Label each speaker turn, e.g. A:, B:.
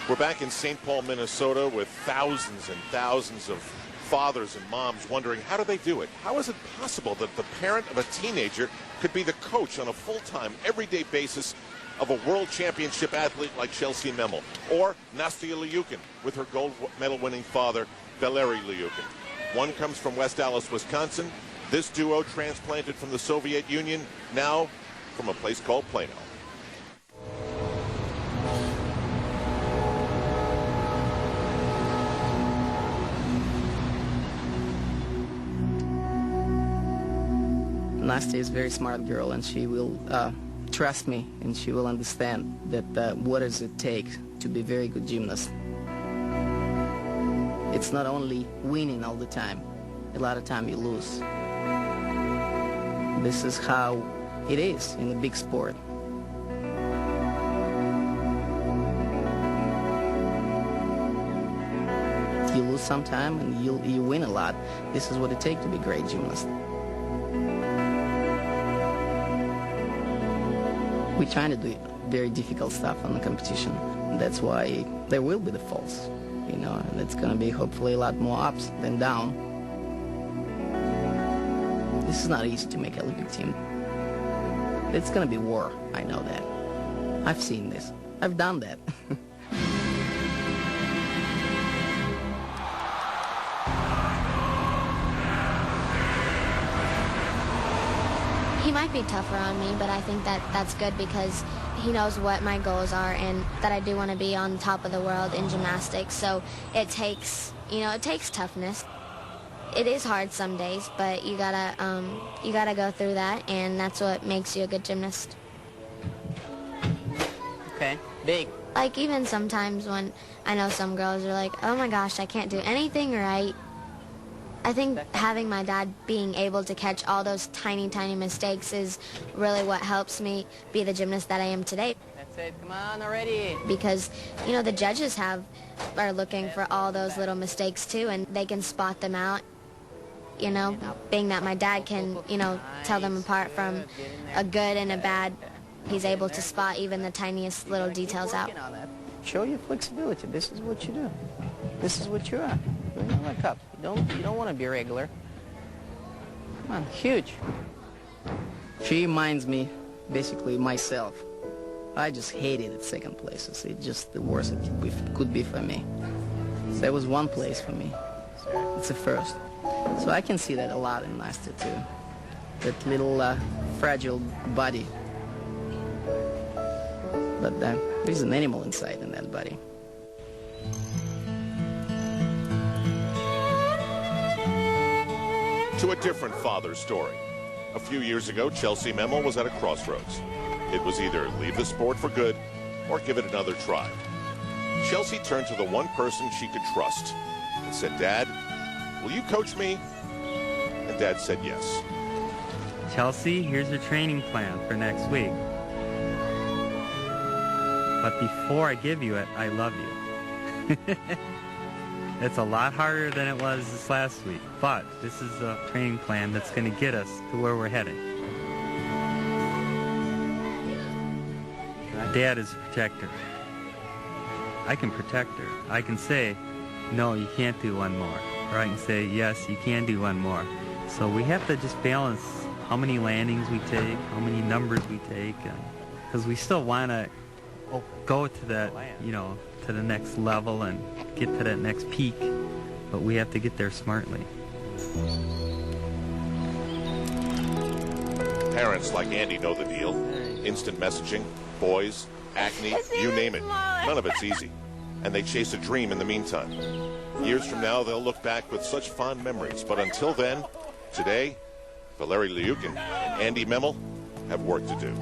A: We're back in St. Paul, Minnesota, with thousands and thousands of fathers and moms wondering, how do they do it? How is it possible that the parent of a teenager could be the coach on a full-time, everyday basis of a world championship athlete like Chelsea Memmel, or Nastia Liukin with her gold medal winning father, Valeri Liukin? One comes from West Allis, Wisconsin. This duo transplanted from the Soviet Union, now from a place called Plano.
B: Nastia is a very smart girl, and she will trust me, and she will understand that what does it take to be a very good gymnast. It's not only winning all the time. A lot of time you lose. This is how it is in a big sport. You lose sometime and you win a lot. This is what it takes to be a great gymnast. We're trying to do very difficult stuff on the competition. That's why there will be the falls, you know, and it's going to be hopefully a lot more ups than down. This is not easy to make an Olympic team. It's going to be war, I know that. I've seen this. I've done that.
C: He might be tougher on me, but I think that's good because he knows what my goals are and that I do want to be on top of the world in gymnastics. So it takes, it takes toughness. It is hard some days, but you gotta go through that, and that's what makes you a good gymnast.
B: Okay, big.
C: Like even sometimes when I know some girls are like, oh my gosh, I can't do anything right. I think having my dad being able to catch all those tiny, tiny mistakes is really what helps me be the gymnast that I am today.
B: That's it, come on already.
C: Because, the judges are looking for all those little mistakes too, and they can spot them out. Being that my dad can, tell them apart from a good and a bad, he's able to spot even the tiniest little details out.
B: Show your flexibility. This is what you do. This is what you are. Look up. You don't want to be regular. Come on, huge. She reminds me, basically, myself. I just hated it second places. It's just the worst it could be for me. So there was one place for me. It's a first. So I can see that a lot in Nastia too. That little fragile body. But there's an animal inside in that body.
A: To a different father's story. A few years ago, Chelsea Memmel was at a crossroads. It was either leave the sport for good or give it another try. Chelsea turned to the one person she could trust and said, Dad, will you coach me? And Dad said yes.
D: Chelsea, here's your training plan for next week. But before I give you it, I love you. It's a lot harder than it was this last week, but this is a training plan that's going to get us to where we're heading. Dad is a protector. I can protect her. I can say, no, you can't do one more. Or I can say, yes, you can do one more. So we have to just balance how many landings we take, how many numbers we take, because we still want to go to that, to the next level and get to that next peak, but we have to get there smartly.
A: Parents like Andy know the deal. Instant messaging, boys, acne, you name it. None of it's easy. And they chase a dream in the meantime. Years from now, they'll look back with such fond memories. But until then, today, Valeri Liukin and Andy Memmel have work to do.